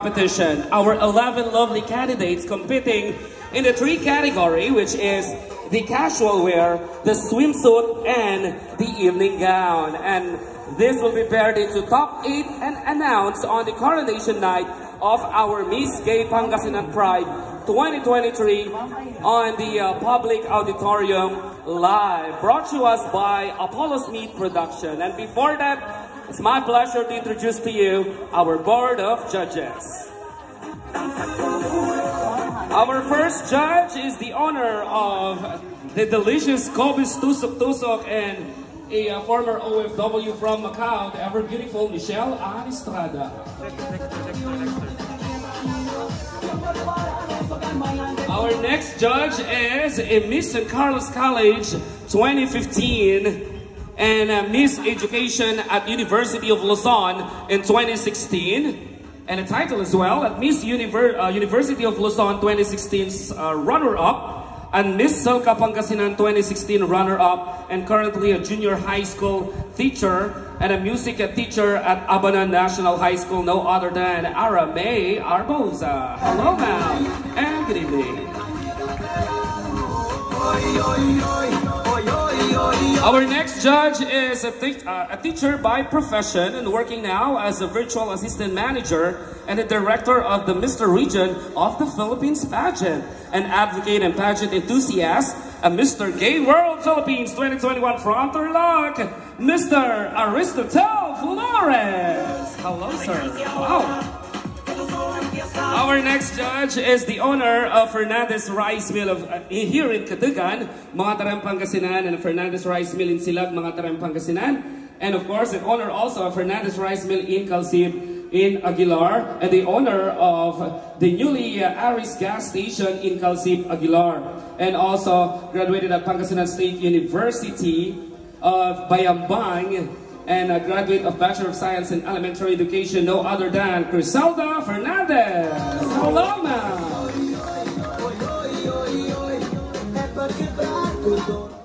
competition. Our 11 lovely candidates competing in the 3 category, which is the casual wear, the swimsuit, and the evening gown. And this will be paired into top 8 and announced on the coronation night of our Miss Gay Pangasinan Pride 2023 on the public auditorium live, brought to us by Apollo Smith Production. And before that, it's my pleasure to introduce to you our board of judges. Our first judge is the owner of the delicious Kobe's Tusok Tusok and a former OFW from Macau, the ever beautiful Michelle Ann Estrada. Our next judge is a Miss San Carlos College 2015 and Miss Education at University of Luzon in 2016. And a title as well at Miss University of Luzon 2016's runner-up, and Miss Selka Pangasinan 2016 runner-up, and currently a junior high school teacher and a music teacher at Abanan National High School, no other than Ara May Arboza. Hello, ma'am, and good evening. Our next judge is a teacher by profession and working now as a virtual assistant manager and the director of the Mr. Region of the Philippines pageant, an advocate and pageant enthusiast, a Mr. Gay World Philippines 2021 fronter-lock, Mr. Aristotle Flores. Hello, sir. Wow. Our next judge is the owner of Fernandez Rice Mill of here in Katugan, mga Tarang Pangasinan, and Fernandez Rice Mill in Silag, mga Tarang Pangasinan. And of course, the owner also of Fernandez Rice Mill in Calcib in Aguilar, and the owner of the newly Aris gas station in Calcib, Aguilar. And also graduated at Pangasinan State University of Bayambang, and a graduate of Bachelor of Science in Elementary Education, no other than Criselda Fernandez. Hello, ma'am.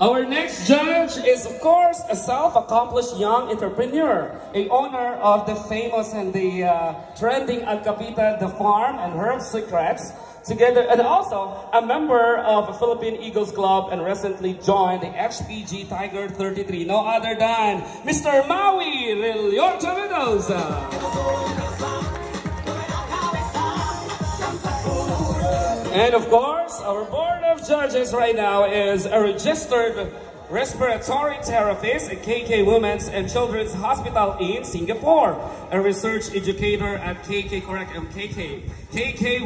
Our next judge is, of course, a self-accomplished young entrepreneur, a owner of the famous and the trending Alcapita, The Farm and Herb Secrets, together, and also a member of the Philippine Eagles Club and recently joined the HPG Tiger 33, no other than Mr. Maui Rilyorta Mendoza. And of course, our board of judges right now is a registered respiratory therapist at KK Women's and Children's Hospital in Singapore, a research educator at KK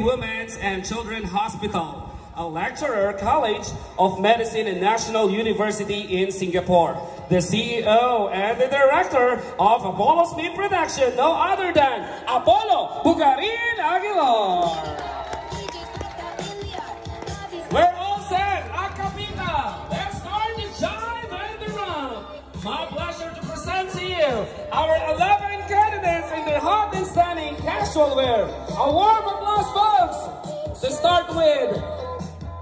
Women's and Children's Hospital, a lecturer, College of Medicine and National University in Singapore, the CEO and the director of Apollo Smith Production, no other than Apollo Bugarin Aguilar. We're all set, Acapita. Let's start the jive and the rump. My pleasure to present to you our 11 candidates in their hot and stunning casual wear. A warm applause, folks. To start with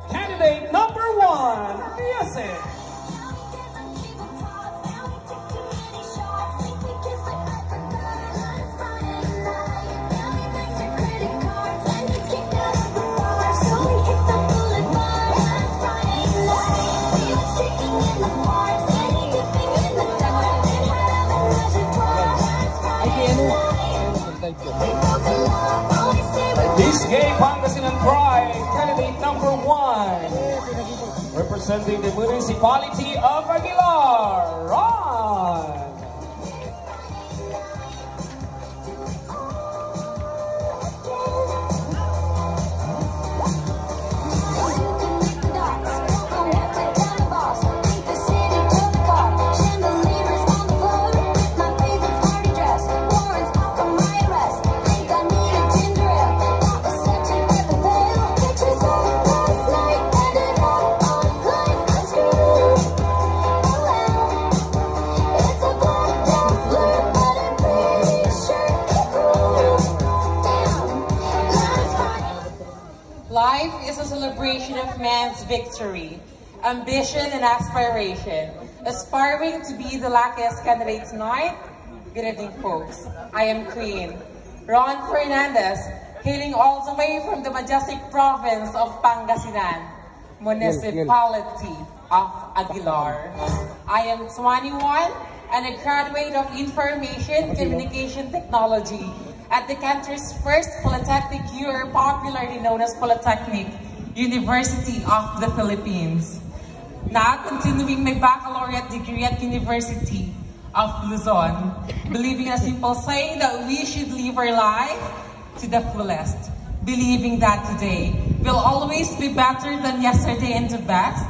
candidate number 1, music. Miss Gay Pangasinan Pride, candidate number 1, representing the municipality of Aguilar, Ron. Life is a celebration of man's victory, ambition and aspiration. Aspiring to be the luckiest candidate tonight. Good evening, folks. I am Queen Ron Fernandez, hailing all the way from the majestic province of Pangasinan, municipality of Aguilar. I am 21 and a graduate of Information Communication Technology at the country's first polytechnic year, popularly known as Polytechnic University of the Philippines. Now, continuing my baccalaureate degree at University of Luzon, believing a simple saying that we should live our life to the fullest, believing that today will always be better than yesterday and the best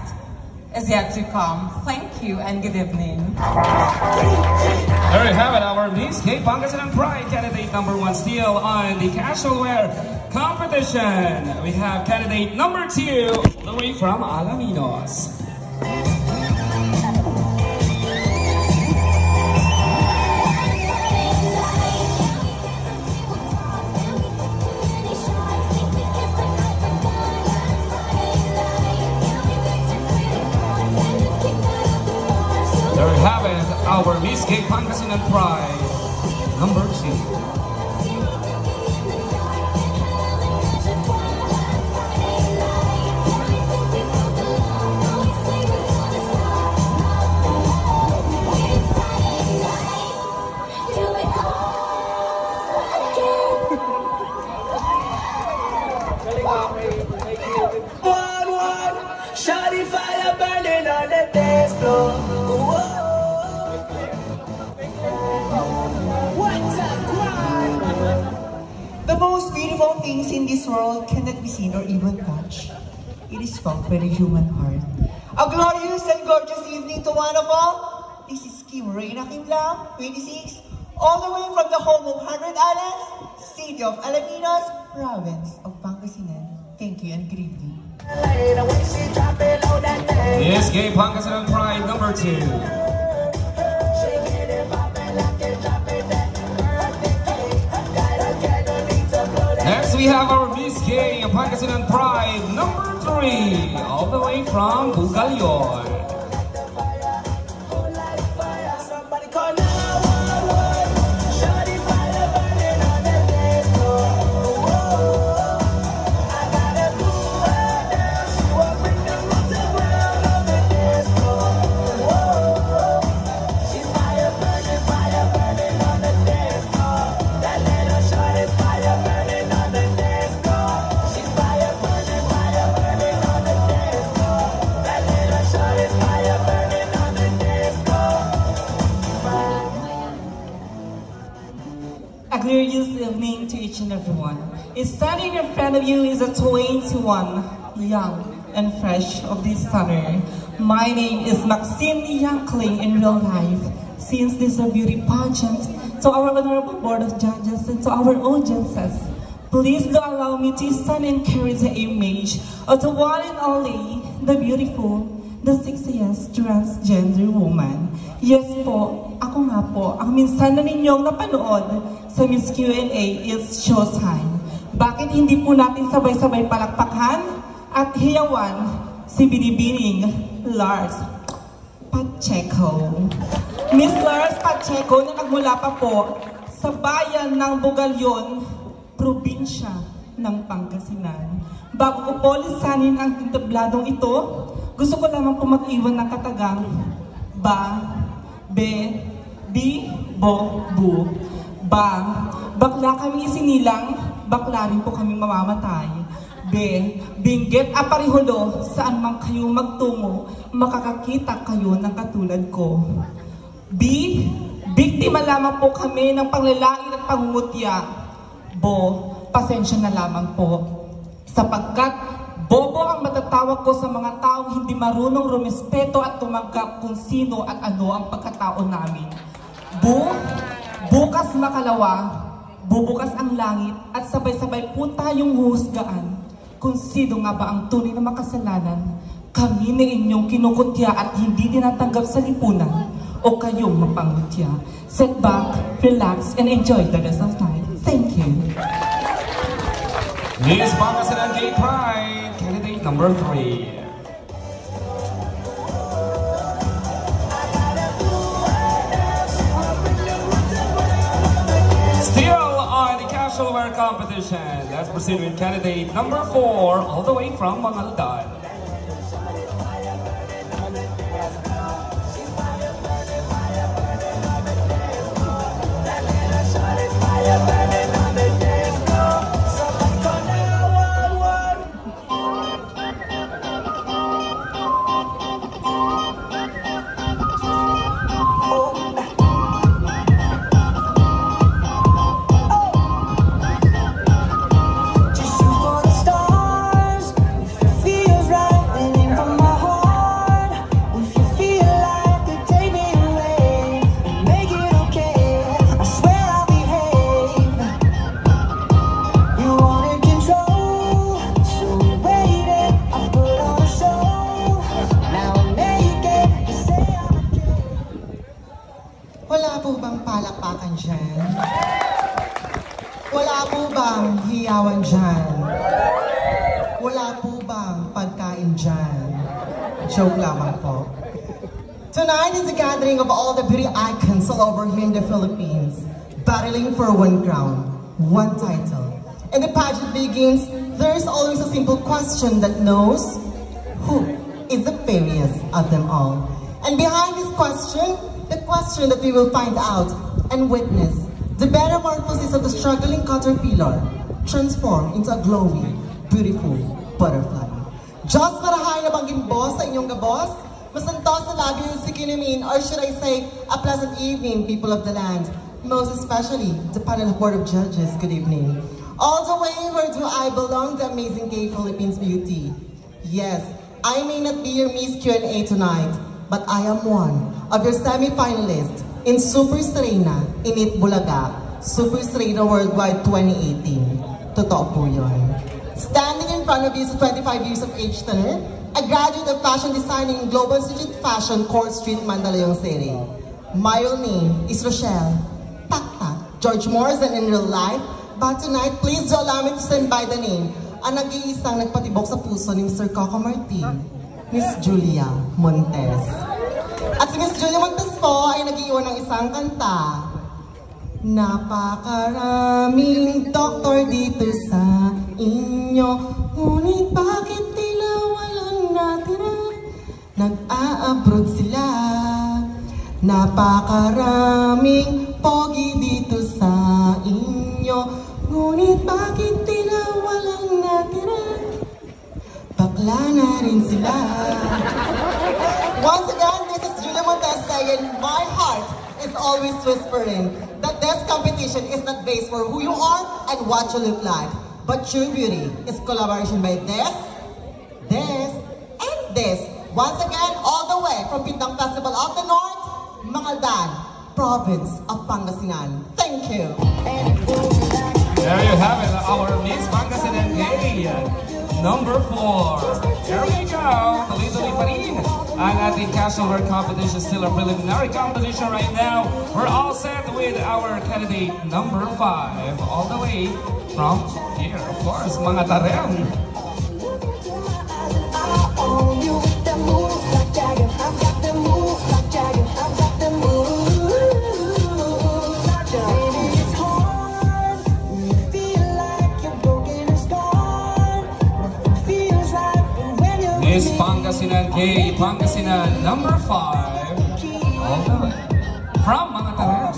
is yet to come. Thank you and good evening. There you have it, our Miss Gay Pangasinan Pride candidate number 1 still on the casual wear competition. We have candidate number 2 all the way from Alaminos. There we have it, our Miss Gay Pangasinan Pride number 2. Shawty fire burning on the dance floor. The most beautiful things in this world cannot be seen or even touched. It is felt by the human heart. A glorious and gorgeous evening to one of all. This is Kim Reyna Kim Lam, 26, all the way from the home of 100 Islands, city of Alaminos, province of Pangasinan. Thank you and good evening. Miss Gay Pangasinan Pride number 2. Next we have our Miss Gay Pangasinan Pride number 3, all the way from Bugalyon. A glorious evening to each and everyone. Standing in front of you is a 21, young and fresh of this summer. My name is Maxine Yankling in real life. Since this is a beauty pageant, to our honorable board of judges and to our audiences, please do allow me to stand and carry the image of the one and only, the beautiful, the sexiest transgender woman. Yes po, ako nga po, ang minsan na ninyong napanood sa Miss Q&A is showtime. Bakit hindi po natin sabay-sabay palakpakan at hiyawan si Binibining Lars Pacheco. Miss Lars Pacheco na nagmula pa po sa bayan ng Bugalyon, probinsya ng Pangasinan. Bago ko po lisanin ang tintabladong ito, gusto ko lamang po mag-iwan ng katagang ba, be, bi, bo, bu. Ba, bakla kami isinilang, bakla rin po kami mamamatay. Be, binggit aparihulo, saan man kayo magtungo, makakakita kayo ng katulad ko. B, biktima lamang po kami ng panglalain at pangungutya. Bo, pasensya na lamang po. Sapagkat bobo ang matatawag ko sa mga taong hindi marunong rumispeto at tumanggap kung sino at ano ang pagkatao namin. Bu, bukas makalawa, bubukas ang langit at sabay-sabay po tayong huhusgaan kung sino nga ba ang tunay na makasalanan. Kami na inyong kinukutya at hindi tinatanggap sa lipunan o kayong mapangutya. Sit back, relax, and enjoy the rest of night. Thank you. Miss Pangasinan Gay Pride, candidate number 3. Still on the casual casual wear competition. Let's proceed with candidate number 4, all the way from Mangaldan. Wala po bang palakpakan dyan? Wala po bang hiyawan dyan? Wala po bang pagkain dyan? Joke lamang po. Tonight is a gathering of all the beauty icons all over here in the Philippines, battling for one crown, one title. And the pageant begins, there's always a simple question that knows who is the fairest of them all. And behind this question, the question that we will find out and witness, the metamorphosis of the struggling caterpillar transformed into a glowing, beautiful butterfly. Just marahay na bang gimbos sa inyong gabos? Masantos sa labi yung sikinimin, or should I say, a pleasant evening, people of the land. Most especially, the panel of Board of Judges, good evening. All the way where do I belong, the amazing gay Philippines beauty. Yes, I may not be your Miss Q&A tonight, but I am one of your semi-finalists in Super Serena Init Bulaga, Super Serena Worldwide 2018. Totoo po yun. Standing in front of you sa 25 years of age tenor, a graduate of fashion designing in Global Institute Fashion, Court Street, Mandaluyong City. My real name is Rochelle Taktak George Morrison in real life, but tonight, please do allow me to stand by the name ang nag-iisang nagpatibok sa puso ni Mr. Coco Martin, Miss Julia Montes. At si Miss Julia Montes po ay nag-iwan ng isang kanta. Napakaraming doktor dito sa inyo, ngunit bakit tila walang natira? Nag-a-abroad sila. Napakaraming pogi dito sa inyo, ngunit bakit tila walang natira? Bakla na rin sila. Once again, this is Julia Montes saying, my heart is always whispering that this competition is not based for who you are and what you look like, but true beauty is collaboration by this, and this. Once again, all the way from Pindang Festival of the North, Mangaldan, province of Pangasinan. Thank you. There you have it, our Miss Pangasinan Gay, number 4. Here we go, tuloy-tuloy pa rin ang ating casual wear competition, still a preliminary competition right now. We're all set with our candidate number 5, all the way from here, of course, mga tarem. Miss Pangasinan Gay, Pangasinan number 5, all the way from mga tarem.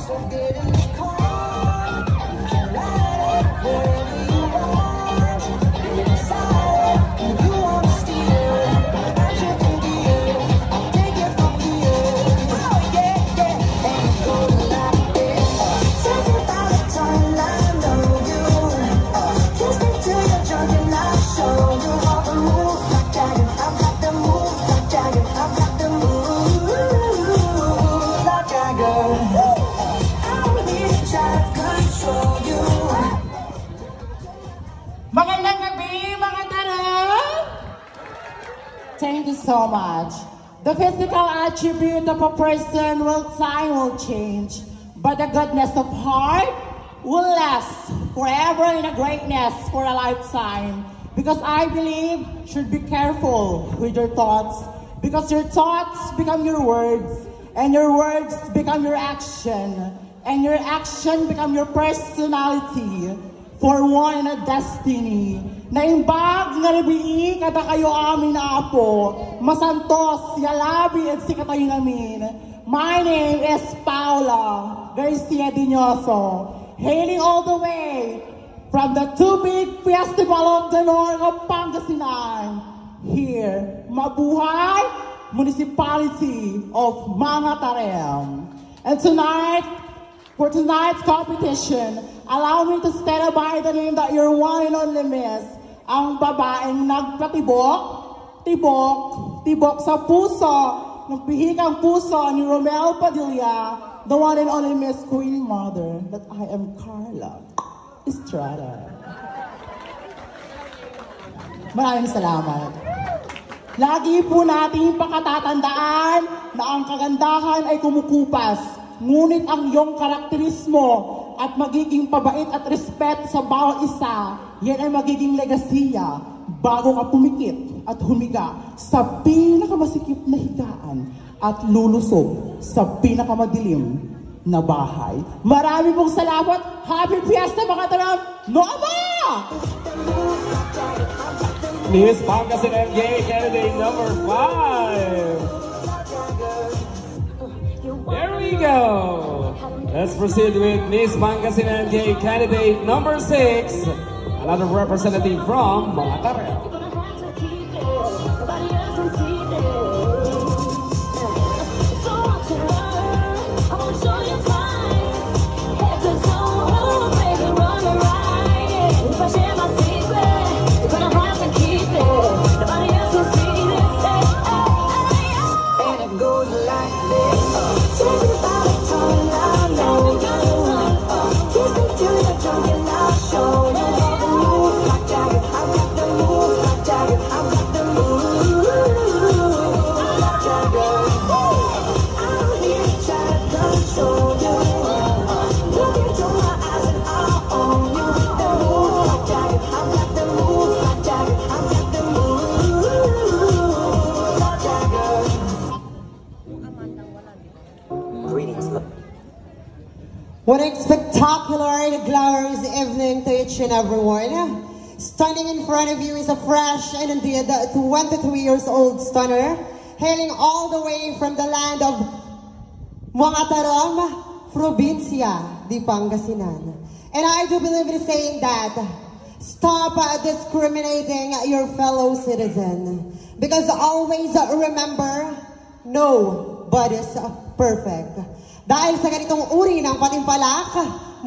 Thank you so much. The physical attribute of a person time will change, but the goodness of heart will last forever in a greatness for a lifetime. Because I believe you should be careful with your thoughts, because your thoughts become your words, and your words become your action, and your action become your personality. for one in a destiny. Naimbag nga nabii kada kayo amin na apo, masantos, yalabi at sikatayo namin. My name is Paula Garcia Dinoso, hailing all the way from the Two Big Festival of the North of Pangasinan. Here, Mabuhay Municipality of Mangatarem. And tonight, for tonight's competition, allow me to stand by the name that your one and only miss, ang babaeng nagpatibok, tibok sa puso, ng pihikang puso ni Romel Padilla, the one and only Miss Queen Mother, that I am Carla Estrada. Maraming salamat. Lagi po natin pakatatandaan na ang kagandahan ay kumukupas, ngunit ang iyong karakterismo at magiging pabait at respeto sa bawat isa, yan ay magiging legasiya bago ka pumikit at humiga sa pinakamasikip na higaan at lulusog sa pinakamadilim na bahay. Marami pong salamat. Happy Fiesta mga Tarem! Noama! Miss Pangasinan Gay candidate number 5. There we go. Let's proceed with Miss Pangasinan Gay candidate number 6. Another representative from Mangatarem. What a spectacular and glorious evening to each and everyone. Standing in front of you is a fresh and indeed 23 years old stunner, hailing all the way from the land of Mangatarem, Provincia di Pangasinan. And I do believe in saying that, stop discriminating your fellow citizen. Because always remember, nobody's perfect. Dahil sa ganitong uri ng patimpalak,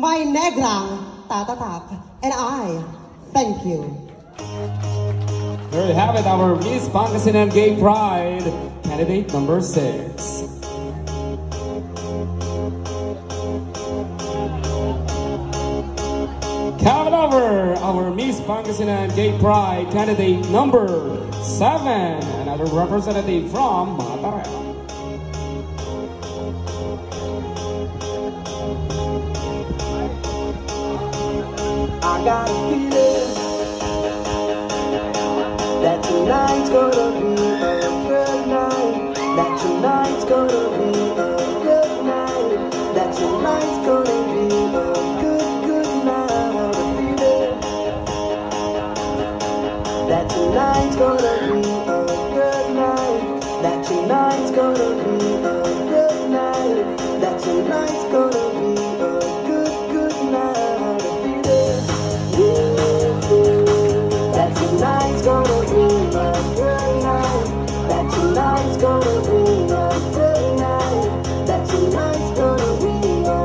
may negrang tatatak. And I thank you. There you have it, our Miss Pangasinan Gay Pride, candidate number 6. Coming over, our Miss Pangasinan Gay Pride, candidate number 7, another representative from Mangatarem. I got a feeling that tonight's gonna be a good night. That tonight's gonna be a good night. That tonight's gonna be a good night. I got a feeling that tonight's gonna be a good night. That tonight's gonna be a good night. That tonight's gonna be a good night. That tonight's gonna be a good night. That tonight's gonna be a good night. That tonight's gonna be a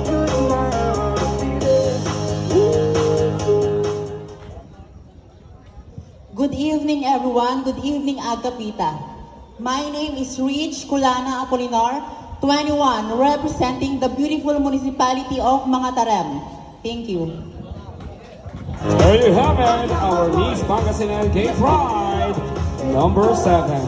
good night. Good evening, everyone. Good evening, Agapita. My name is Rich Kulana Apolinar, 21, representing the beautiful municipality of Mangatarem. Thank you. There you have it, our Miss Pangasinan Gay Pride, number 7.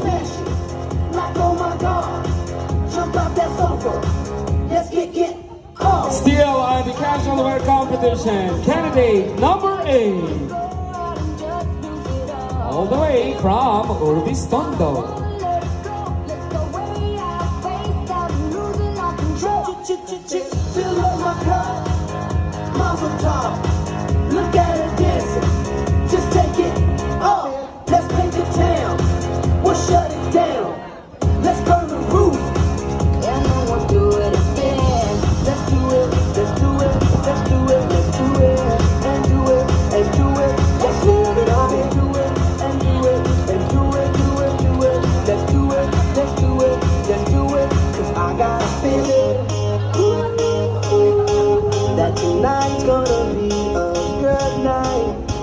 Still on the casual wear competition, candidate number 8. All the way from Urbistondo. Fill up my cup, Mazel tov.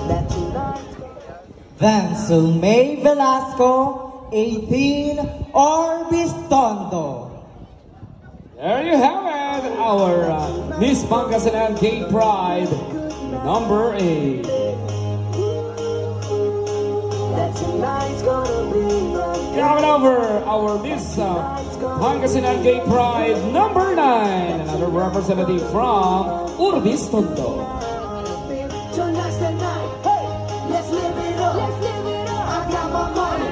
that tonight's Vansel May Velasco, 18, Orbistondo. There you have it, our Miss Pangasinan Gay Pride, number 8. that tonight's gonna be Coming over, our Miss Pangasinan Gay Pride, number 9, another representative from Urbistondo. tonight's the night. Hey, let's live it up. Let's live it up. I got my money.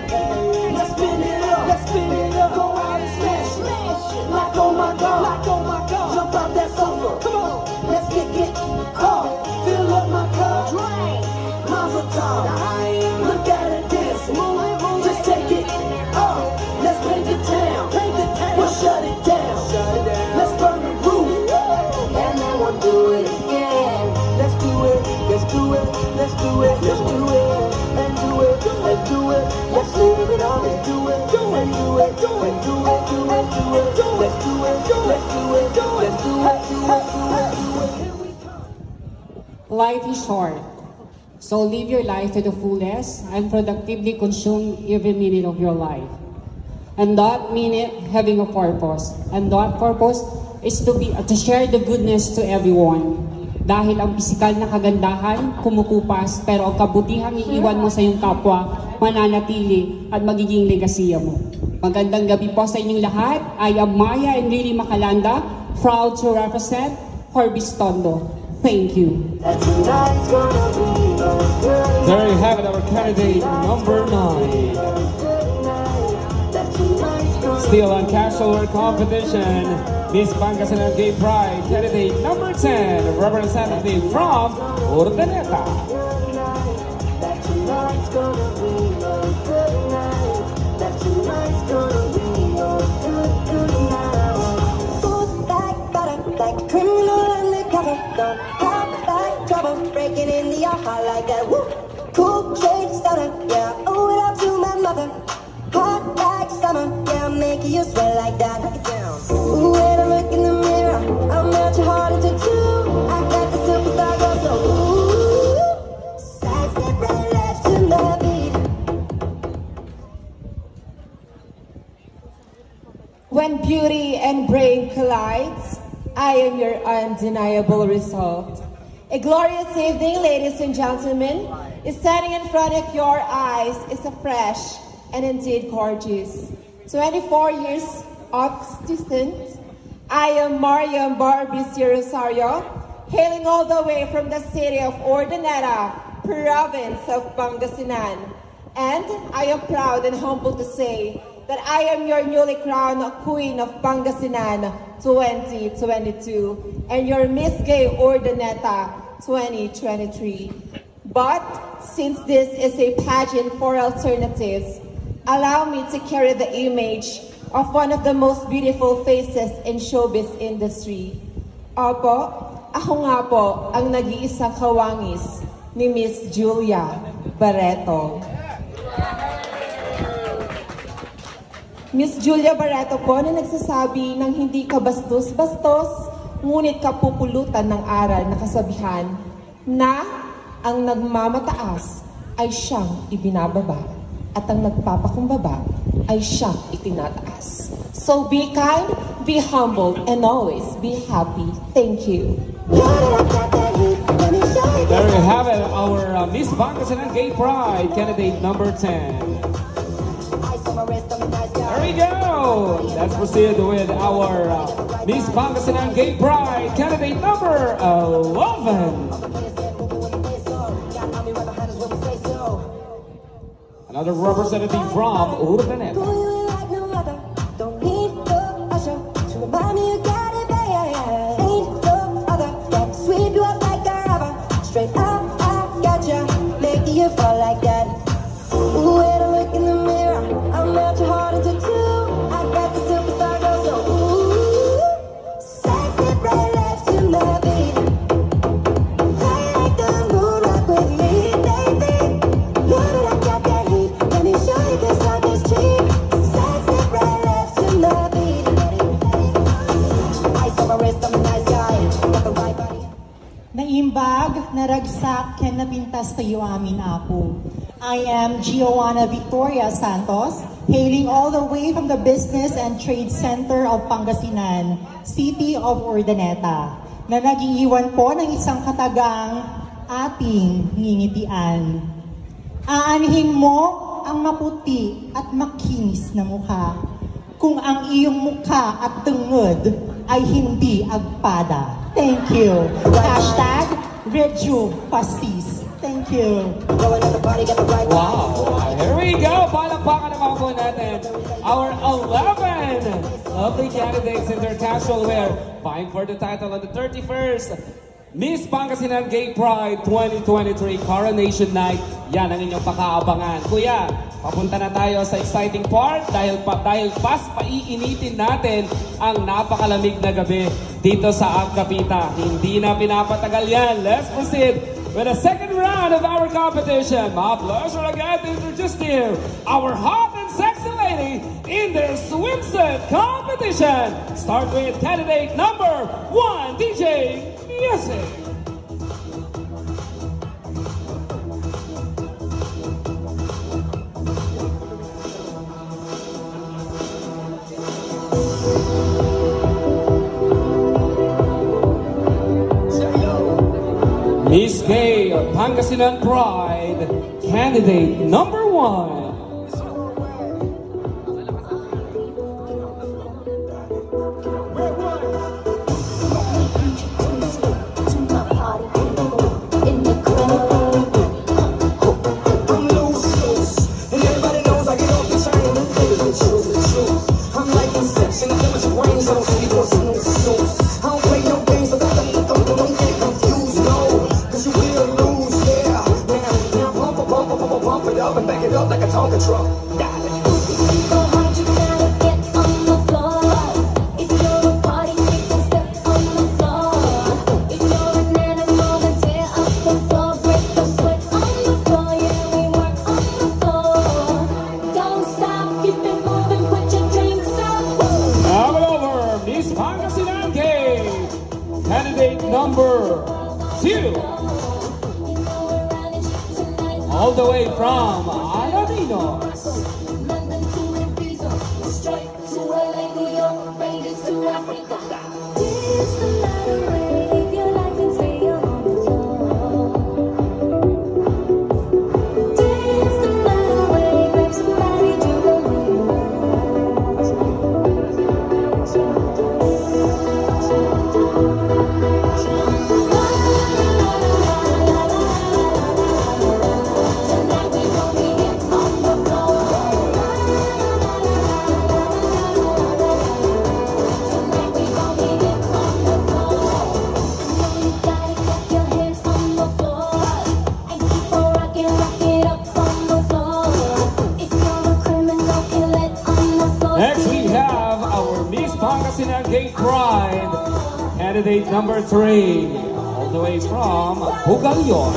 Let's spin it up. Let's spin it up. Go out and smash. Smash. Like oh my god. Like oh my god. Jump out that sofa. Come on. Let's get up. Fill up my cup. Drink. Mazel tov. Look at it dance. Move. Just take it up. Let's paint the town. Paint the town. We'll shut it down. Shut it down. Let's burn the roof. And then we'll do it again. Let's do it. Let's do it. Let's do it. Let's do it. And do it. And do it. Let's live it on and do it. And do it. And do it. Do it. Do it. Let's do it. Let's do it. Let's do it. Do it. Here we come. Life is short, so live your life to the fullest and productively consume every minute of your life. And that minute having a purpose. And that purpose is to share the goodness to everyone. Dahil ang pisikal na kagandahan, kumukupas, pero ang kabutihang iiwan mo sa iyong kapwa, mananatili at magiging legasiya mo. Magandang gabi po sa inyong lahat. I am Maya and Lily Macalanda, proud to represent Orbistondo. Thank you. There you have it, our candidate number 9. Still on casual wear competition, Miss Pangasinan Gay Pride, candidate number 10, representative from Urdaneta. Like criminal undercover, don't pop like trouble, breaking into your heart like that. Woo, cool shade stunner, yeah, owe it up to my mother. Hot like summer, yeah, I'm making you sweat like that. Ooh, when I look in the mirror, I'll melt your heart into two. I got the superstar girl, so ooh, side step right left to my beat. When beauty and brain collides, I am your undeniable result. A glorious evening, ladies and gentlemen, is standing in front of your eyes is a fresh and indeed gorgeous 24 years of distance. I am Mariam Barbie Rosario, hailing all the way from the city of Urdaneta, province of Pangasinan. And I am proud and humbled to say that I am your newly crowned Queen of Pangasinan 2022 and your Miss Gay Urdaneta 2023. But since this is a pageant for alternatives, allow me to carry the image of one of the most beautiful faces in showbiz industry. Opo, ako nga po ang nag-iisang kawangis ni Miss Julia Barreto. Miss Julia Barreto po na nagsasabi ng hindi ka bastos-bastos, ngunit kapupulutan ng aral na kasabihan na ang nagmamataas ay siyang ibinababa at ang nagpapakumbaba ay siyang itinataas. So be kind, be humble, and always be happy. Thank you. There you have it, our Miss Pangasinan Gay Pride, candidate number 10. There we go! Let's proceed with our Miss Pangasinan Gay Pride, candidate number 11. Another representative from Urdaneta. Straight up, I gotcha, making you fall like that. Ooh, when I look in the mirror, I'll melt your heart into two. I got the superstar girl, so ooh, side step right left to my beat. Play like the moon rock with me, baby. Know that I got that heat. Let me show you this love is cheap. Side step right left to my beat. Ice on my wrist, I'm a nice guy. Got the right body. Naimbag, naragsak, ken napintas Ernesto Yuamin Apu. I am Giovanna Victoria Santos, hailing all the way from the Business and Trade Center of Pangasinan, City of Urdaneta, na nag-iiwan po ng isang katagang ating ngingitian. Aanhin mo ang maputi at makinis na mukha kung ang iyong mukha at tungod ay hindi agpada. Thank you. Hashtag Reju Pastis. Thank you. Wow. Here we go. Palakpakan naman po natin our 11 lovely candidates in their casual wear vying for the title on the 31st Miss Pangasinan Gay Pride 2023 Coronation Night. Yan ang inyong pakaabangan. Kuya, papunta na tayo sa exciting part dahil paiinitin natin ang napakalamig na gabi dito sa Agkapita. Hindi na pinapatagal yan. Let's proceed with the second round of our competition. My pleasure again to introduce to you our hot and sexy lady in their swimsuit competition. Start with candidate number 1, DJ Music. Miss Gay Pangasinan Pride, candidate number 1. All the way from Alaminos. Gay Pride, candidate number 3, all the way from Bugalyon.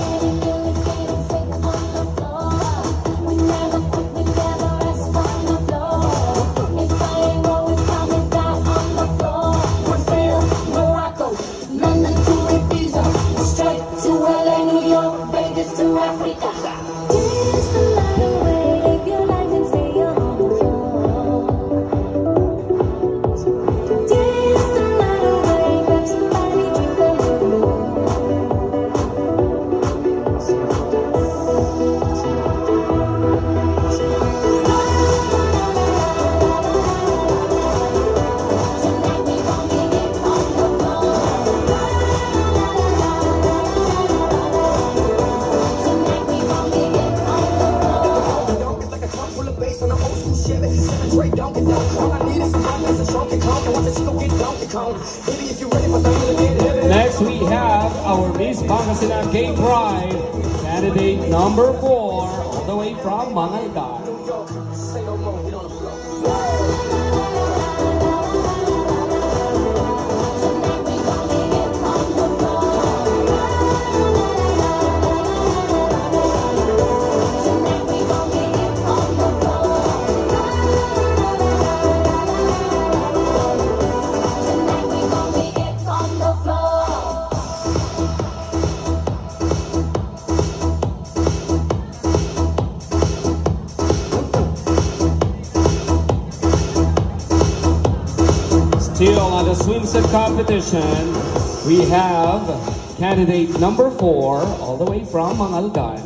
Next we have our Miss Pangasinan Gay Pride, candidate number 4, all the way from Mangaldan. the swimsuit competition, we have candidate number 4, all the way from Mangaldan.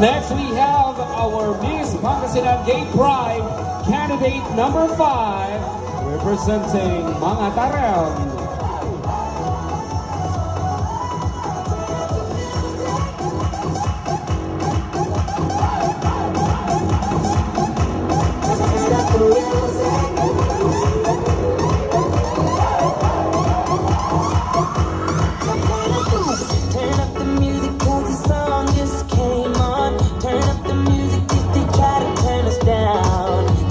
Next, we have our Miss Pangasinan Gay Pride, candidate number 5, representing Mga Tarem.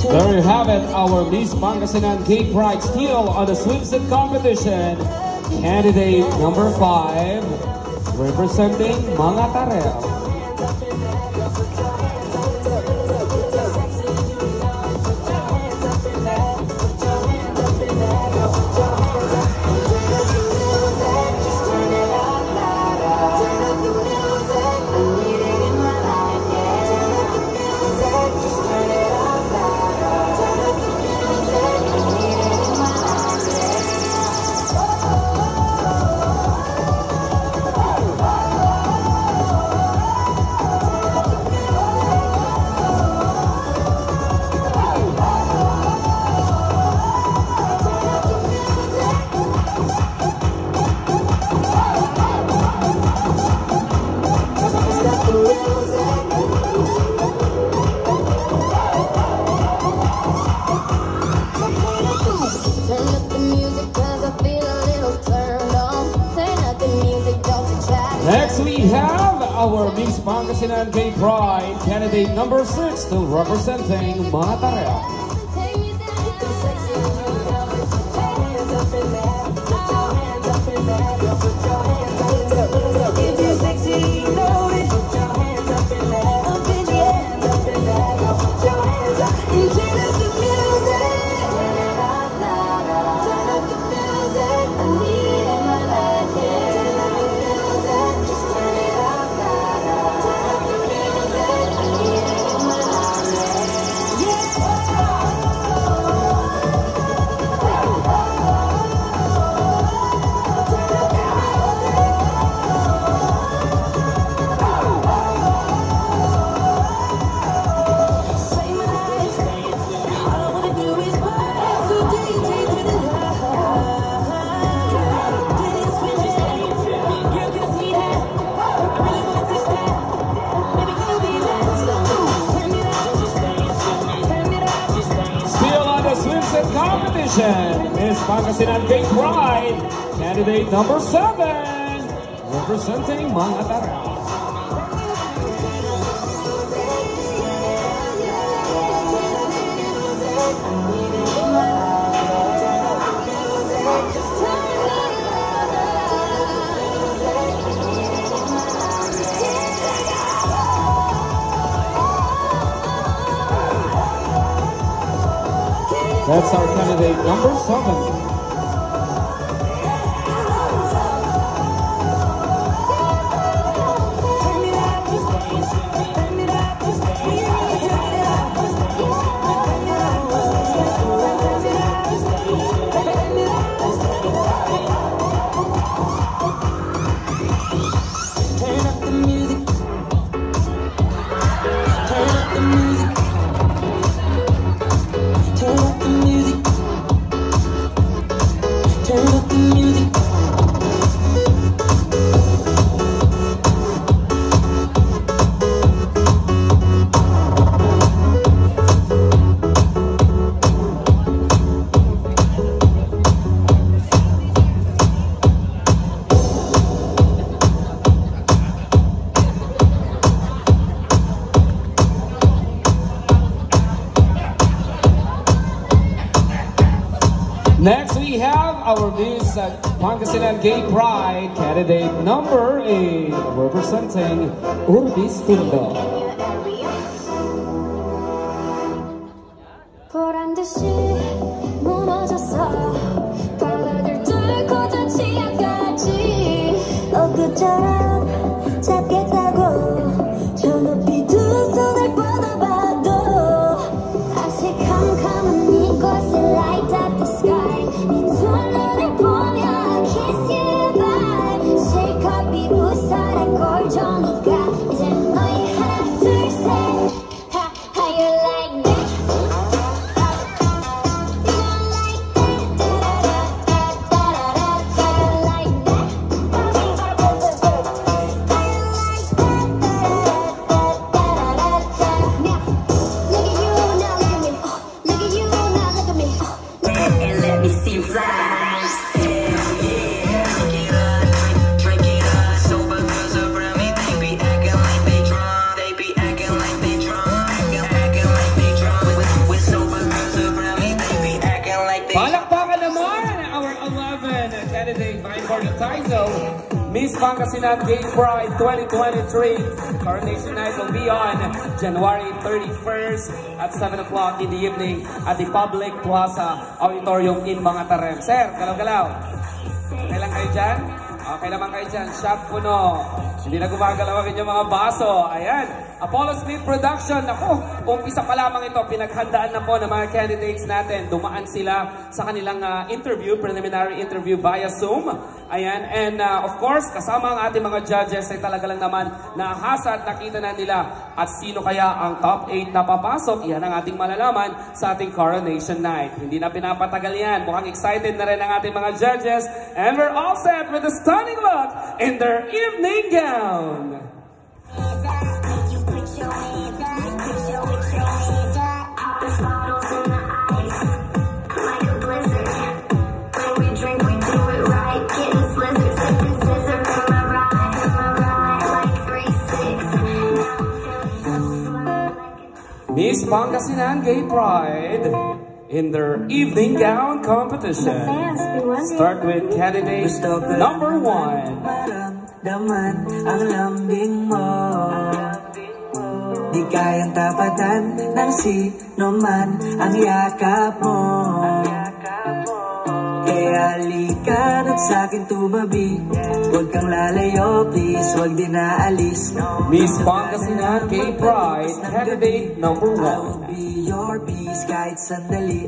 There you have it, our Miss Pangasinan Gay Pride still on the swimsuit competition. Candidate number 5, representing Mga Tarem. Next, we have our Miss Pangasinan Gay Pride, candidate number 6, still representing Mga Tarem. Competition, Miss Pangasinan Gay Pride, candidate number 7, representing Mga Tarem. That's our candidate number 7. Turn up the music. our Miss Pangasinan Gay Pride candidate number 8, representing Urbis Findo. 보란 듯이 무너졌어. 바닥을 뚫고 전 치아까지 엊그처럼 잡겠다고 저 높이 두 손을 뻗어봐도 다시 캄캄한 이곳에 light up the sky. 네 두 눈을 보며 kiss you bye. 실컷 비웃어라 꼴종이가 이제 너희 하나 둘 셋. How you like that? Miss Pangasinan Gay Pride 2023 Coronation Night will be on January 31st at 7 o'clock in the evening at the Public Plaza Auditorium in Mga Tarem. Sir, galaw-galaw. Kailan kayo dyan? Okay naman kayo dyan. Shop puno. Hindi na gumagalaw ang inyong mga baso. Ayan. Apollo Smith Production. Ako, umpisa pa lamang ito. Pinaghandaan na po ng mga candidates natin. Dumaan sila sa kanilang interview, preliminary interview via Zoom. Ayan. And of course, kasama ang ating mga judges ay talaga lang naman nahasa at nakita na nila at sino kaya ang top 8 na papasok. Iyan ang ating malalaman sa ating Coronation Night. Hindi na pinapatagal yan. Mukhang excited na rin ang ating mga judges. And we're all set with a stunning look in their evening gown. Miss Pangasinan Gay Pride in their evening gown competition. Start with candidate number 1. Daman ang lambing mo, di kayang tapatan ng sino man ang yakap mo. Kaya halika at sa'kin tumabi, huwag kang lalayo, please, huwag din naalis. Miss Pangasinan Gay Pride candidate number 1. I will be your peace kahit sandali.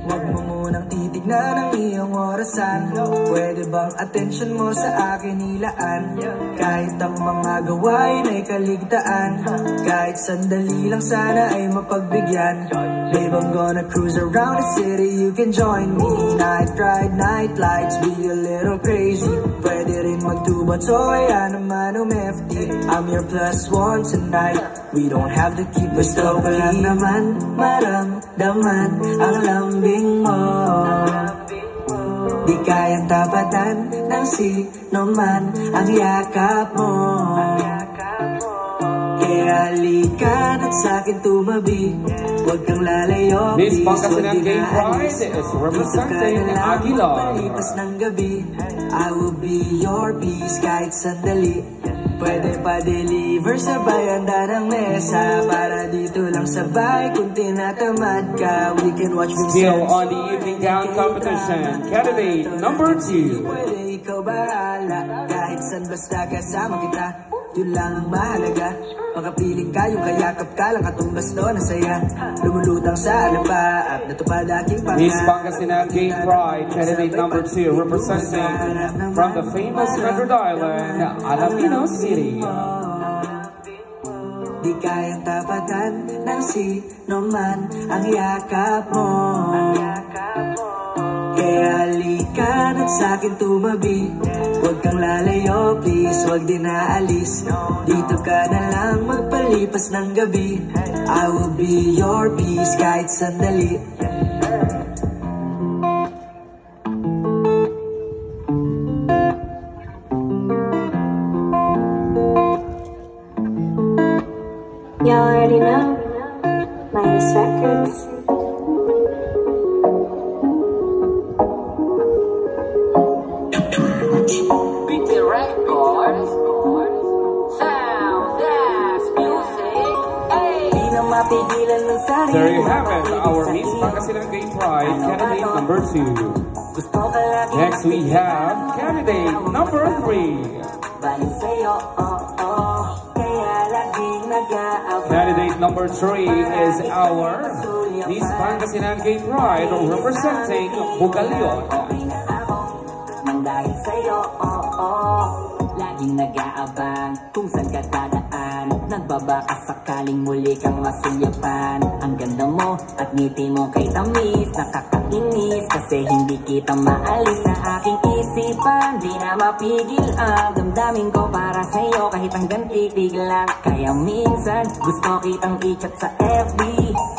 Huwag mo munang titignan ang iyong orasan. Pwede bang attention mo sa akin ilaan? Kahit ang mga gawain ay kaligtaan, kahit sandali lang sana ay mapagbigyan. Babe, I'm gonna cruise around the city, you can join me. Night ride, night lights, be a little crazy. Pwede rin magtuba, kaya naman umefty. I'm your plus one tonight, we don't have to keep us low. Gusto ko lang naman maramdaman ang lambing mo, di kayang tapatan ng sino man ang yakap mo. Kaya halika at sa'kin tumabi, huwag kang lalayo. Miss Pangasinan Gay Pride is representing Aguilar. Palipas ng gabi, I will be your peace kahit sandali. Pwede pa deliver sa bayanda ng mesa, para dito lang sabay kung tinatamad ka. We can watch with still on the evening gown competition. Candidate number 2. Pwede ikaw bahala, kahit san basta kasama kita, yun lang ang mahalaga. Makapiling ka, yung kayakap ka lang, katumbas doon ang saya. Lumulutang sa alaba at natupad aking pangarap. Miss Pangasinan Gay Pride candidate number 2, representing from the famous Redwood Island, Alaminos City. Di kayang tapatan ng sino man ang yakap mo. Kaya halika at sa'kin tumabi, huwag kang lalayo, please, huwag din naalis. Dito ka na lang magpalipas ng gabi, I will be your peace kahit sandali. Y'all already know, Midas Records. George, BT Records, Sound Gas Music. Di na mapigilan ng sarili. There you have it, our Miss Pangasinan Gay Pride candidate number 2. Next we have candidate number 3. Candidate number 3 is our Miss Pangasinan Gay Pride representing Bugalyon. Dahil sa'yo, laging nag-aabang kung saan ka dadaan. Nagbabaka sakaling muli kang masuyapan. Ang ganda mo at ngiti mo kay tamis, nakakainis kasi hindi kita maalis sa aking isipan. Di na mapigil ang damdamin ko para sa'yo kahit hanggang titig lang. Kaya minsan gusto kitang i-chat sa FB,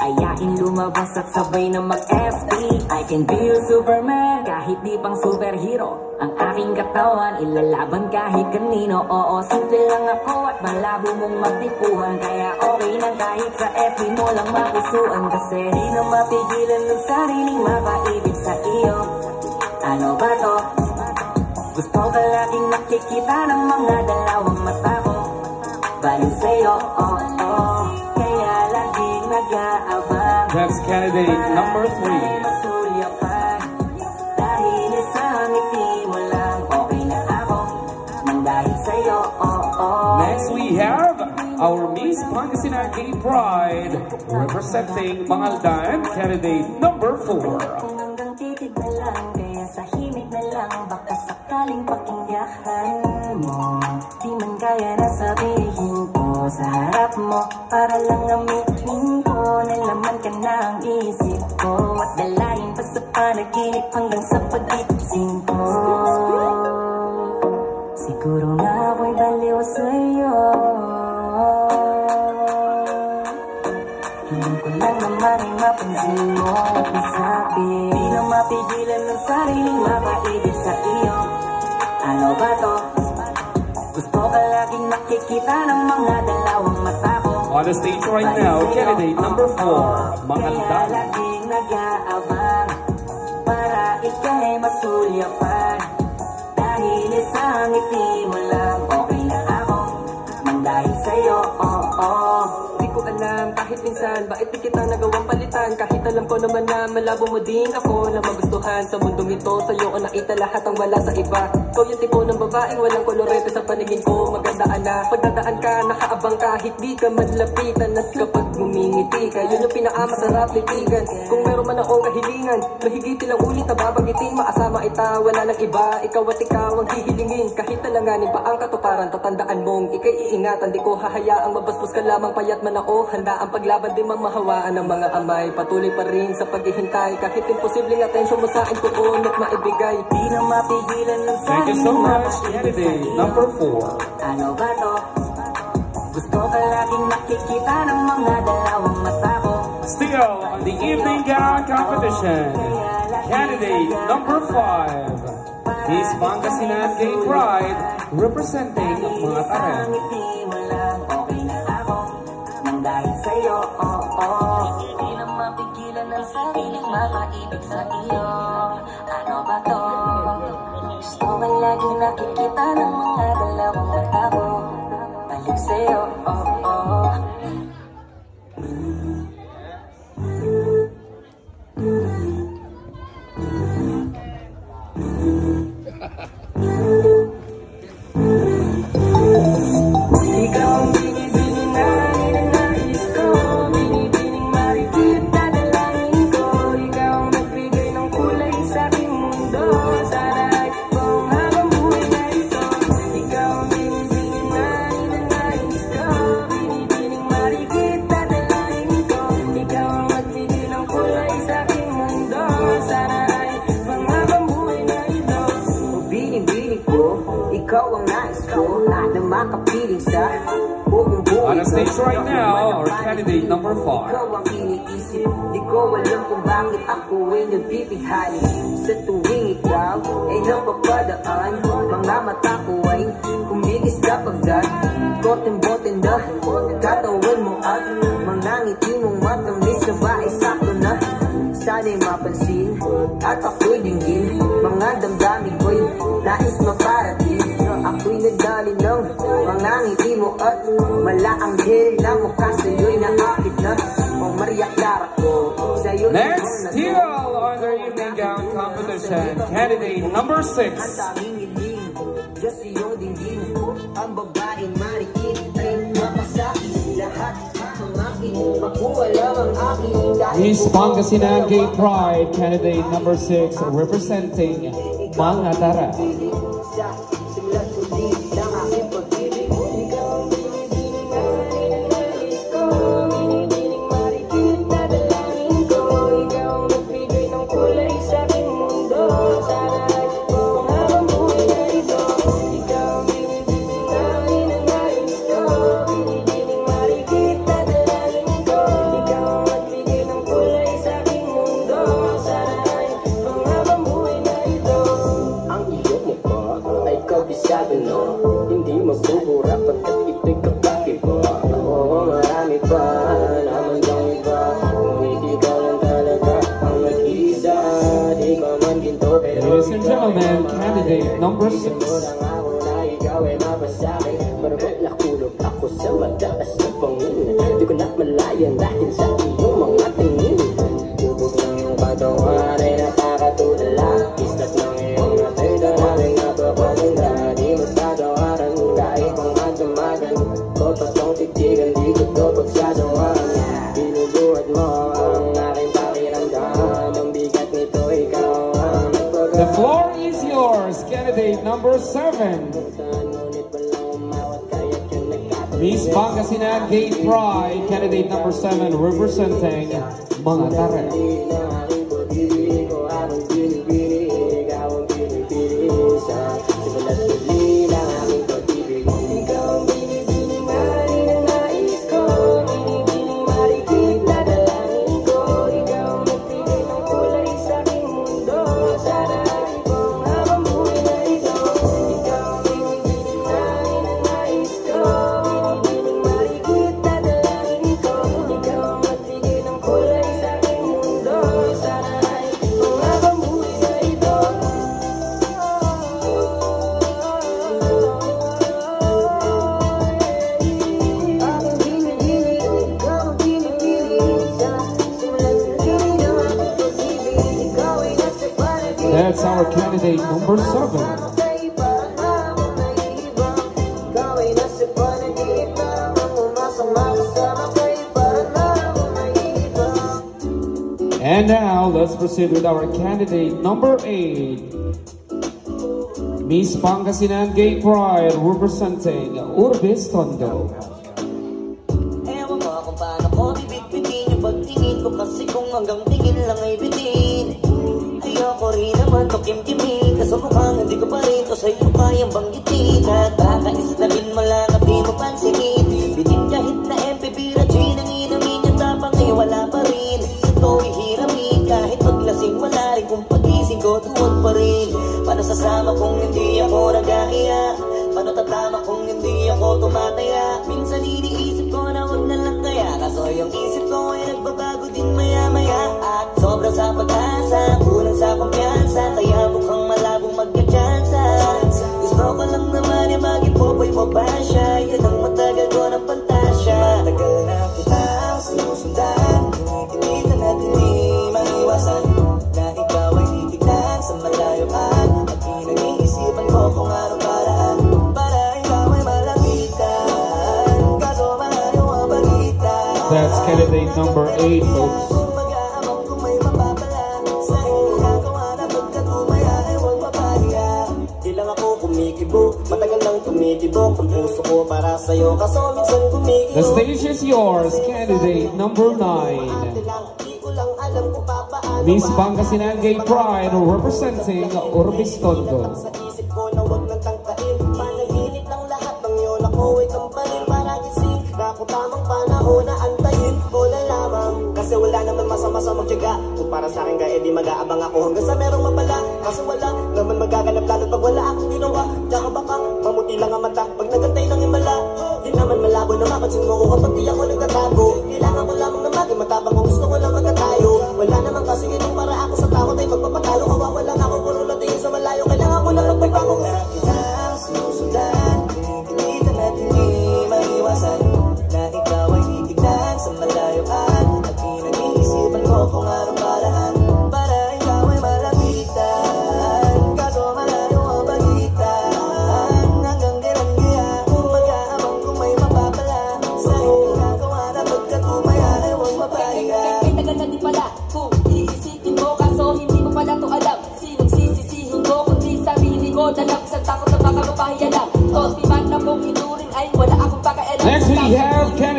ayain lumabas at sabay na mag-FB. I can be your Superman kahit di pang superhero. Ang aking katawan, ilalaban kahit kanino. Oo, simple lang ako at malabo mong matipuhan. Kaya okay na kahit sa FB mo lang mapusuan. Kasi di na mapigilan ng sariling makaibig sa iyo. Ano ba to? Gusto ka laging nakikita ng mga dalawang mata ko. Baliw sa'yo, kaya laging nag-aabang. That's candidate number 3. Next we have our Miss Pangasinan Gay Pride representing Mangaldan, candidate number 4. Hanggang titig na lang, kaya sa himig na lang, baka sakaling pakinggan mo. Di man kaya na sabihin ko sa harap mo, para lang gamitin ko, nalaman ka na ang isip ko. At dalayin pa sa panaginip hanggang sa pag-iisip ko. Siguro na ako'y baliw sa'yo. Hindi ko lang naman ay mapansin mo at nasabi. Di na mapigilan ng sariling makaibig sa iyo. Ano ba to? Gusto ka laging nakikita ng mga dalawang mata ko. On the stage right now, candidate number 4, Mangaldan. Kaya laging nag-aabang para ika'y masulyapan. Dahil sa ngiti mo lang, okay na ako. Mang dahil sa'yo, Di ko alam kahit minsan, bakit di kita nagawang palitan. Kahit alam ko naman na malabo mo din ako na magustuhan. Sa mundong ito, sa'yo ko nakita lahat ang wala sa iba. Ikaw yung tipo ng babaeng walang kolorete sa paningin ko. Magandaan na, pagdadaan ka, nakaabang kahit di ka madlapitan. At kapag ngumingiti ka, yun yung pinakamasarap litigan. Kung meron man akong kahilingan, mahigitin lang ulit na babagitin. Maasama ita, wala nang iba, ikaw at ikaw ang hihilingin. Kahit talanganin pa ang katuparan, tatandaan mong ika'y iingatan. Di ko hahayaang mabasbos ka lamang, payat man ako. Handa ang paglaban, di mang mahawaan ng mga amay. Patuloy pa rin sa paghihintay, kahit imposibleng atensyon mo sa akin tuon at maibigay. Di na mapigilan ng Thank you so much, candidate number 4. Ano ba to? Gusto ka laging nakikita ng mga dalawang mata ko. Still on the evening gown competition, candidate number 5, Miss Pangasinan Gay Pride representing mga Tarem. Okay na ako, nang dahil sa'yo, Di na mapigilan ng sariling makaibig sa iyo. Ano ba to? Gusto ka laging nakikita ng mga dalawang mata ko. Balik sa'yo, Ikaw ang binibining na ninanais ko, binibining marikit na dalangin ko. Ikaw ang nagbigay ng kulay sa aking mundo. Sana ay buong habang buhay na ito. Ikaw ang binibining na ninanais ko, binibining marikit na dalangin ko. Ikaw ang nagbigay ng kulay sa aking mundo. Sana ay buong habang buhay na ito. O binibining ko, ikaw ang nais ko, na makapiling sa buong buhay. On the stage right now, our candidate number 5. Ikaw ang iniisip, di ko alam kung bakit ako ay nagpipighali. Sa tuwing ikaw ay napapadaan, mga mata ko ay kumigis kapag koten-boten na katawan mo at mga ngiti mong matamis na ba ay sakto na. Sana'y mapansin at ako'y dinggin, mga damdamin ko'y nais maparating. Ako'y nagdalinang mga ngiti mo at malaanghel na mukha sa'yo'y naakit na. O Maria Clara ko sa'yo. Next, still on their evening gown competition, candidate number 6. Ang tanging iling, just iyong dinggin. Ang babaeng marikit ay mapasakit. Lahat mamakin, makuha lang ang aking dahil. Miss Pangasinan Gay Pride, candidate number 6, representing Mga Tara. Hindi masubura pagkat ito'y kakaiba. Oo, marami pa naman kang iba. Kung hindi ka lang talaga ang nag-isa, di ka man ginto. Ladies and gentlemen, candidate number 6. Ako na ikaw ay mapasakit. Marabot na kulog ako sa mataas na pangin. Di ko na malayan dahil sa iyong mga tingin. Tubog lang yung katawan ay nakakatulala. Islas ng iyong natay daraming napapaganda. Di magtatawaran kahit kung matamagan. Kopas ng titigan, di ko to pagsasawan. Binubuhat mo ang aking pakiramdam. Ang bigat nito ikaw ang nagpagod. The floor is yours, candidate number 7. Miss Pangasinan Gay Pride, candidate number 7, representing Mga Tara. That's our candidate number 7. And now, let's proceed with our candidate number 8. Miss Pangasinan Gay Pride, representing Urbis Tondo. Ewan mo kung paano ko bibit-bitin yung pagtingin ko, kasi kung hanggang tingin lang ay bitin. Ayoko rin naman to kim-kimin, kaso mukhang hindi ko pa rin to sa'yo kayang banggitin. At kakaislabin mo lang at di mo pansinin. Bitin kahit na MP, bira, gin ang inamin yung tapang ay wala pa rin. Sa to'y hiramin, kahit maglasing wala rin. Kung pagising ko, tuwag pa rin. Paano sasama kung hindi ako nag-ahiya? Paano tatama kung hindi ako tumataya? Minsan iniisip ko na wag na lang kaya, kaso yung isip ko ay nagbabago din maya-maya. At sobra sa pag-asa, kulang sa kumpiyansa, kaya mukhang malabong magka-tsansa. Gusto ko lang naman yung mag-ipopoy mo ba siya? Yan ang matagal ko ng pantasya. Matagal na kita sinusundan, tinitan at hindi maiwasan na ikaw ay titignan sa malayo ka. At pinag-iisipan ko kung anong paraan para ikaw ay malapitan, kaso malayo ang balita. That's candidate number 8, folks. Matagal nang tumitibok ang puso ko para sa'yo, kaso minsan kumikilo. The stage is yours, candidate number 9. Miss Pangasinan Gay Pride, representing Urbis Tondo. Sa isip ko na wag nang tangkain, panaginip ng lahat ng yun ako ay kampanin para gising. Na kung tamang panahon na antayin ko na lamang, kasi wala naman masama sa magtiyaga. Kung para sa akin kaya di mag-aabang ako hanggang sa merong mapala, kasi wala naman magaganap lalo pag wala akong ginawa. Tsaka baka mamuti lang ang mata pag nagantay ng himala. Di naman malabo na mapansin mo ko kapag di ako nagtatago. Kailangan ko lamang na maging matapang kung gusto ko lang magkatayo. Wala naman kasi itong para ako sa takot ay magpapatalo. Kawawa lang ako, puro lang tingin sa malayo. Kailangan ko lang magpapakong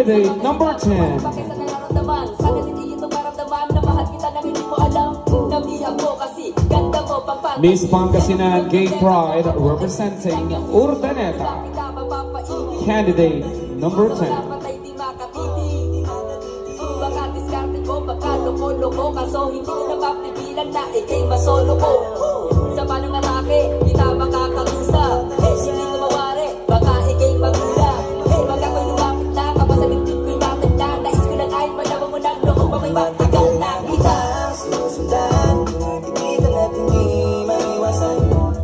candidate number 10. Miss Pangasinan Gay Pride representing Urdaneta. Candidate number 10. Kaso hindi ko na mapipilan na ikay masolo ko. Sa manong atake, di na makakausap. Sige tumawari, baka ikay magula. Baka ko'y lumapit na, kapasagin din ko'y bakit na. Nais ko lang ay malawa mo ng loob pa may matagal na kita. Sinusundan, tinitigitan at hindi maiwasan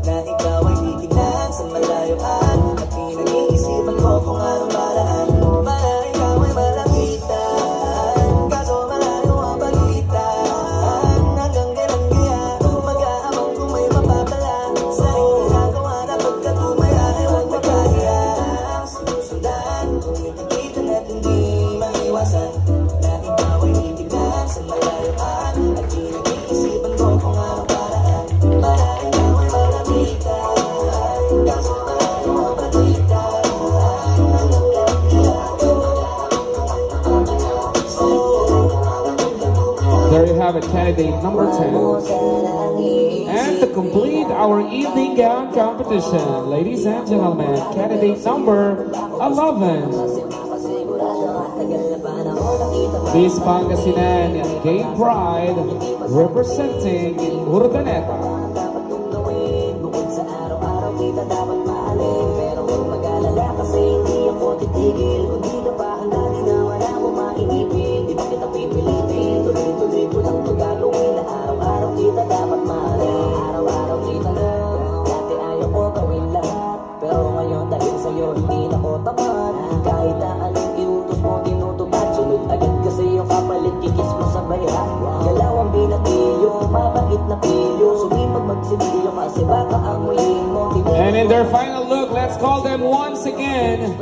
na ikaw ay titignan sa malayuan. At pinag-iisipan ko kung anong paraan para ikaw ay malapitan. Kaso malayo ang pagitan. Hanggang kailan kaya mag-aamang kung may mapapala sa ginagawa na pagkatumaya ay huwag magkaya. Sinusundan, tinitigitan at hindi maiwasan na ikaw ay titignan sa malayuan. At pinag-iisipan ko kung anong paraan para ikaw ay malapitan. Kaso malayo ang pagitan. There you have it, candidate number 10. And to complete our evening gown competition, ladies and gentlemen, candidate number 11. Miss Pangasinan Gay Pride representing Urdaneta. Bukod sa araw-araw kita dapat mahalin. Pero huwag mag-alala kasi hindi ako titigil. Kung di ka pa handa, di na wala akong maingipin. Di ba kita pipilitin? Tuloy-tuloy ko lang ito gagawin. Na araw-araw kita dapat mahalin. Araw-araw kita lang. Dati ayaw ko gawin lahat. Pero ngayon dahil sa'yo hindi na ko tamad. Kahit na anong iutos mo, tinutupad. Sunod agad kasi yung kapalit, kikis mo sa bayan. Galaw ang binatilyo, mabait na pilyo. Sumipag magsibilyo kasi baka amuyin mo. And in their final look, let's call them once again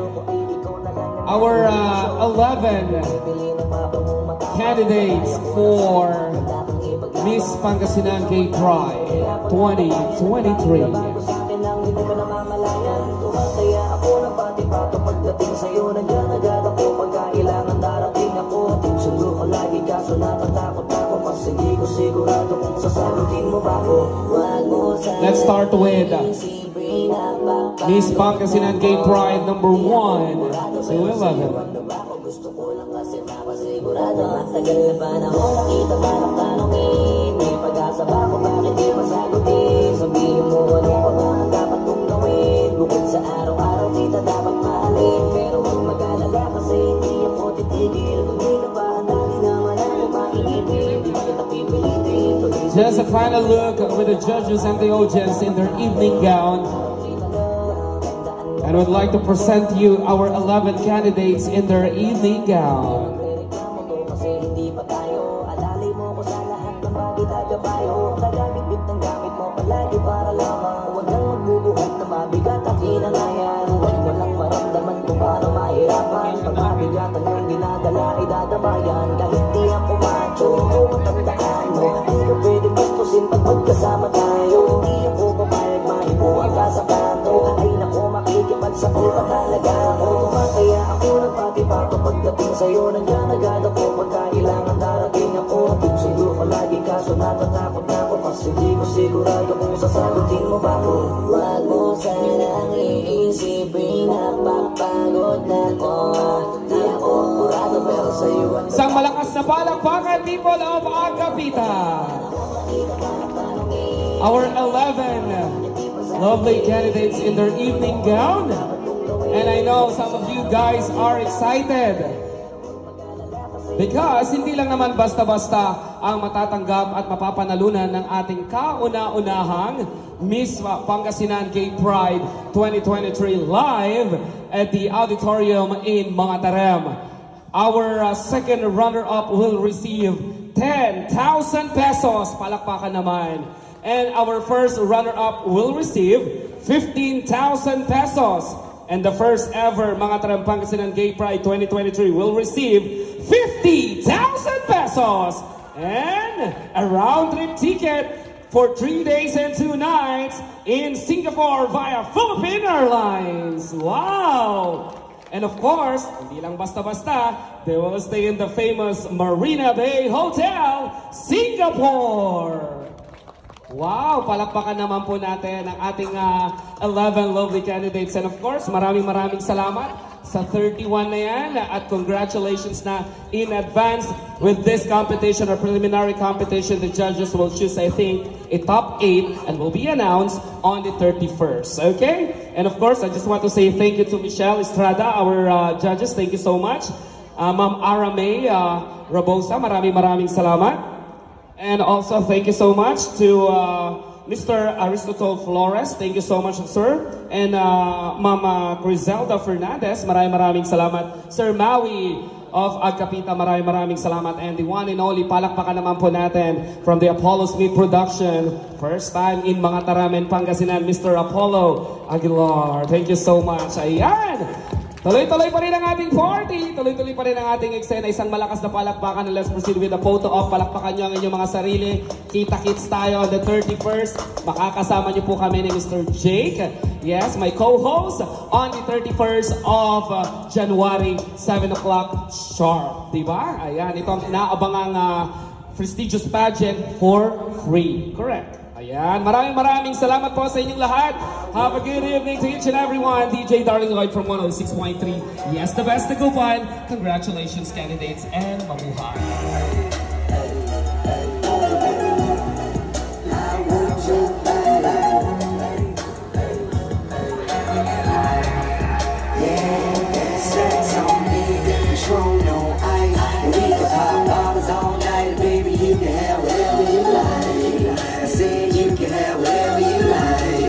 our 11 candidates for Miss Pangasinan Gay Pride 2023. Kaya ako ng pati-pato pagdating sa'yo. Nandiyan agad ako pagkailangan darating ako. Sundo ko lagi kaso natatakot ako. Mas hindi ko sigurado kung sasagutin mo ba ako. Let's start with Miss Pangasinan Gay Pride number 1 to 11. Gusto ko lang kasi mapasigurado. Matagal na panahon nakita parang tanongin. May pag-asa ba ako bakit di masagutin? Sabihin mo ano pa ba ang dapat kong gawin? Bukod sa araw-araw kita dapat mahalin. Pero huwag mag-alala kasi hindi ako titigil. Kung di ka pa handa di naman ako maingipin. Di ba kita pipilitin? Just a final look with the judges and the audience in their evening gown. And would like to present you our 11 candidates in their evening gown. Magkasama tayo, hindi ako papayag mahibuan ka sa kanto. Ay nako, makikipagsakot ang halaga ako. Kaya ako nagpati-pato pagdating sa'yo. Nandiyan agad ako pagkailangan darating ako. Sundo ko lagi kaso natatakot na ako. Kasi di ko sigurado kung sasagutin mo ba ako. Wag mo sanang iisipin na papagod na ako. Di ako kurado pero sa'yo. Isang malakas na palakpakan, people of Agapita. Our 11 lovely candidates in their evening gown. And I know some of you guys are excited because hindi lang naman basta-basta ang matatanggap at mapapanalunan ng ating kauna-unahang Miss Pangasinan Gay Pride 2023 live at the auditorium in Mangatarem. Our second runner-up will receive 10,000 pesos. Palakpakan naman. And our first runner-up will receive 15,000 pesos. And the first ever Mangatarem Pangasinan Gay Pride 2023 will receive 50,000 pesos. And a round-trip ticket for 3 days and 2 nights in Singapore via Philippine Airlines. Wow! And of course, hindi lang basta-basta, they will stay in the famous Marina Bay Hotel, Singapore. Wow, palakpakan naman po natin ang ating 11 lovely candidates. And of course, maraming salamat sa 31 na yan. At congratulations na in advance with this competition or preliminary competition. The judges will choose, I think, a top 8 and will be announced on the 31st. Okay? And of course, I just want to say thank you to Michelle Estrada, our judges. Thank you so much. Ma'am Ara May Rabosa, maraming salamat. And also, thank you so much to Mr. Aristotle Flores. Thank you so much, sir. And Mama Griselda Fernandez, maraming salamat. Sir Maui of Agkapita, maraming salamat. And the one and only, palakpakan naman po natin from the Apollo Smith Production. First time in Mga Taramen, Pangasinan, Mr. Apollo Aguilar. Thank you so much. Ayan! Tuloy-tuloy pa rin ang ating party. Tuloy-tuloy pa rin ang ating eksena. Isang malakas na palakpakan. And let's proceed with the photo op. Palakpakan nyo ang inyong mga sarili. Kita-kits tayo on the 31st. Makakasama nyo po kami ni Mr. Jake. Yes, my co-host on the 31st of January, 7 o'clock sharp. Diba? Ayan, ito ang inaabangang prestigious pageant for free. Correct. Ayan, maraming salamat po sa inyong lahat. Have a good evening to each and everyone. DJ Darling Lloyd from 106.3. Yes, the best to go on. Congratulations, candidates, and mabuhay.